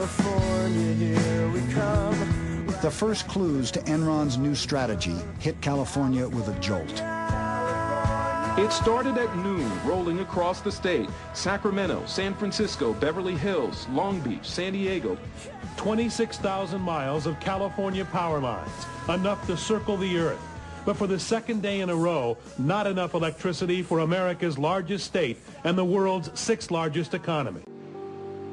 California, here we come. The first clues to Enron's new strategy hit California with a jolt. It started at noon, rolling across the state. Sacramento, San Francisco, Beverly Hills, Long Beach, San Diego. 26,000 miles of California power lines, enough to circle the earth. But for the second day in a row, not enough electricity for America's largest state and the world's sixth largest economy.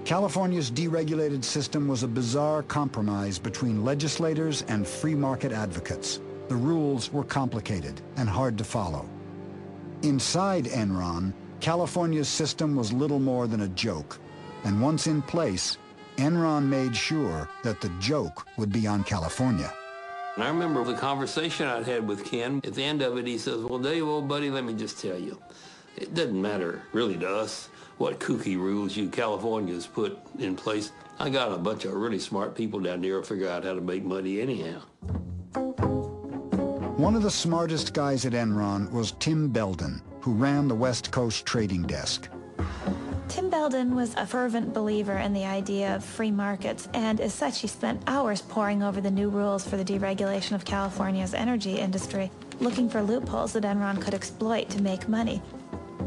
California's deregulated system was a bizarre compromise between legislators and free market advocates. The rules were complicated and hard to follow. Inside Enron, California's system was little more than a joke. And once in place, Enron made sure that the joke would be on California. And I remember the conversation I'd had with Ken. At the end of it, he says, well, Dave, old buddy, let me just tell you, it doesn't matter really to us what kooky rules you Californians put in place. I got a bunch of really smart people down there who figure out how to make money anyhow. One of the smartest guys at Enron was Tim Belden, who ran the West Coast trading desk. Tim Belden was a fervent believer in the idea of free markets, and as such, he spent hours poring over the new rules for the deregulation of California's energy industry, looking for loopholes that Enron could exploit to make money.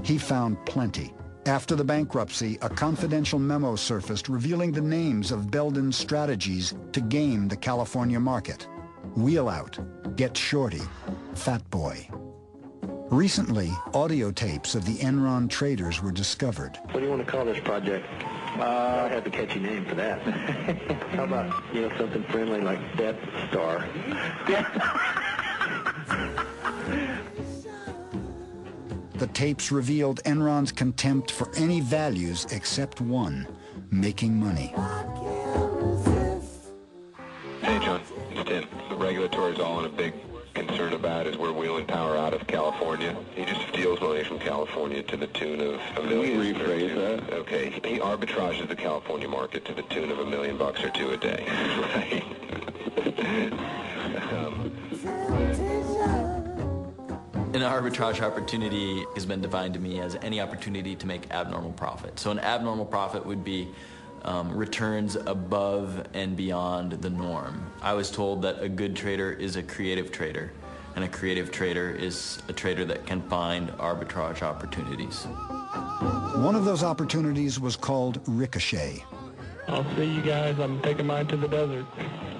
He found plenty. After the bankruptcy, a confidential memo surfaced revealing the names of Belden's strategies to game the California market. Wheel out, get shorty, fat boy. Recently, audio tapes of the Enron traders were discovered. What do you want to call this project? I have a catchy name for that. How about, something friendly like Death Star? The tapes revealed Enron's contempt for any values except one, making money. Hey, John, it's Tim. The regulatory is all in a big concern about is we're wheeling power out of California. He just steals money from California to the tune of $1 million. Can you rephrase that? Okay. He arbitrages the California market to the tune of $1 million or $2 a day. Right. An arbitrage opportunity has been defined to me as any opportunity to make abnormal profit. So an abnormal profit would be returns above and beyond the norm. I was told that a good trader is a creative trader, and a creative trader is a trader that can find arbitrage opportunities. One of those opportunities was called Ricochet. I'll see you guys. I'm taking mine to the desert.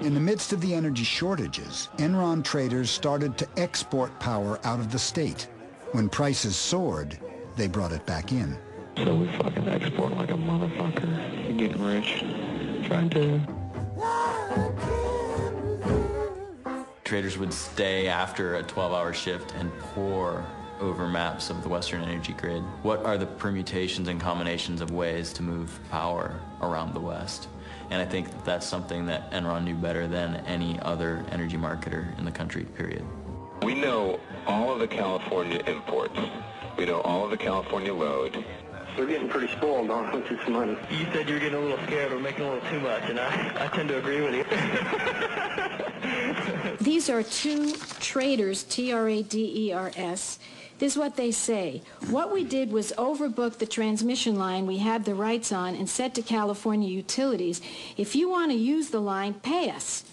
In the midst of the energy shortages, Enron traders started to export power out of the state. When prices soared, they brought it back in. So we fucking export like a motherfucker. You're getting rich. Trying to. Traders would stay after a 12-hour shift and pore over maps of the Western energy grid. What are the permutations and combinations of ways to move power around the West? And I think that that's something that Enron knew better than any other energy marketer in the country, period. We know all of the California imports. We know all of the California load. They're getting pretty spoiled on with this money. You said you were getting a little scared. We're making a little too much, and I tend to agree with you. These are two traders, Traders. This is what they say. What we did was overbook the transmission line we had the rights on and said to California utilities, if you want to use the line, pay us.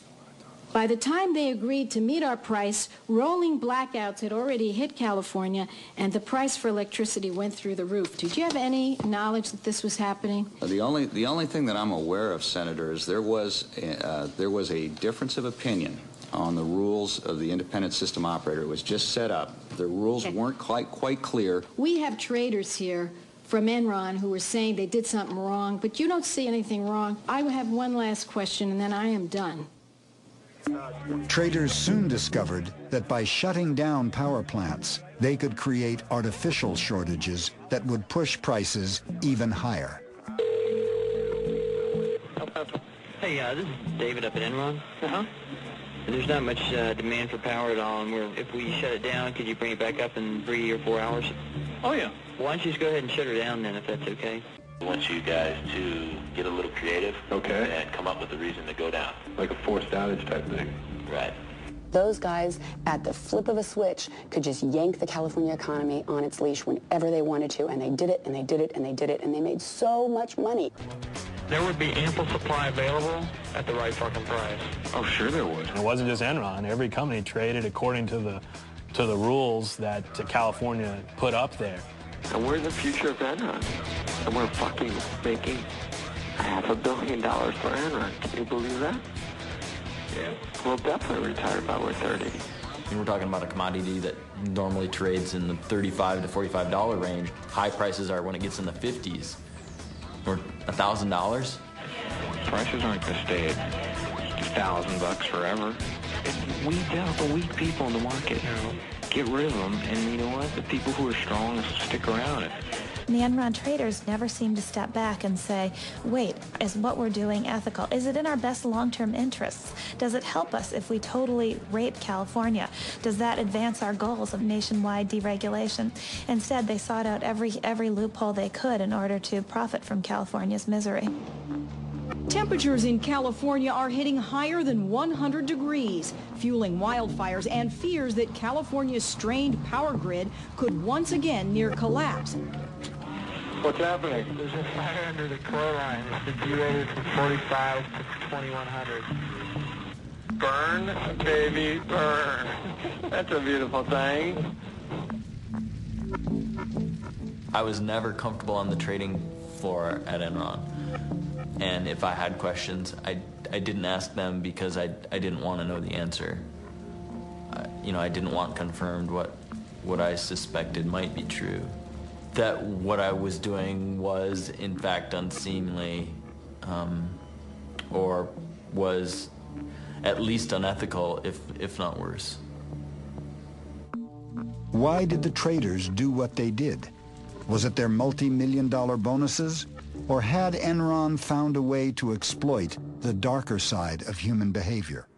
By the time they agreed to meet our price, rolling blackouts had already hit California, and the price for electricity went through the roof. Did you have any knowledge that this was happening? The only thing that I'm aware of, Senator, is there was a difference of opinion on the rules of the independent system operator. It was just set up. The rules weren't quite clear. We have traders here from Enron who were saying they did something wrong, but you don't see anything wrong. I have one last question, and then I am done. Traders soon discovered that by shutting down power plants, they could create artificial shortages that would push prices even higher. Hey, this is David up at Enron. There's not much demand for power at all, and if we shut it down, could you bring it back up in 3 or 4 hours? Oh, yeah. Why don't you just go ahead and shut her down then, if that's okay? I want you guys to get a little creative and come up with a reason to go down. Like a forced outage type thing. Right. Those guys, at the flip of a switch, could just yank the California economy on its leash whenever they wanted to, and they did it, and they did it, and they did it, and they made so much money. There would be ample supply available at the right fucking price. Oh, sure there would. It wasn't just Enron. Every company traded according to the rules that California put up there. And we're the future of Enron. And we're fucking making $500 million for Enron. Can you believe that? Yeah. We'll definitely retire by we're 30. We're talking about a commodity that normally trades in the $35 to $45 range. High prices are when it gets in the 50s. Or $1,000. Prices aren't going to stay at $1,000 forever. It weeds out the weak people in the market. Get rid of them, and you know what? The people who are strong stick around. The Enron traders never seem to step back and say, wait, is what we're doing ethical? Is it in our best long-term interests? Does it help us if we totally rape California? Does that advance our goals of nationwide deregulation? Instead, they sought out every loophole they could in order to profit from California's misery. Temperatures in California are hitting higher than 100 degrees, fueling wildfires and fears that California's strained power grid could once again near collapse. What's happening? There's a fire under the core line. It's been derated from 45 to 2100. Burn, baby, burn. That's a beautiful thing. I was never comfortable on the trading floor at Enron. And if I had questions, I didn't ask them because I didn't want to know the answer. I didn't want confirmed what I suspected might be true. That what I was doing was, in fact, unseemly, or was at least unethical, if not worse. Why did the traders do what they did? Was it their multi-million-dollar bonuses? Or had Enron found a way to exploit the darker side of human behavior?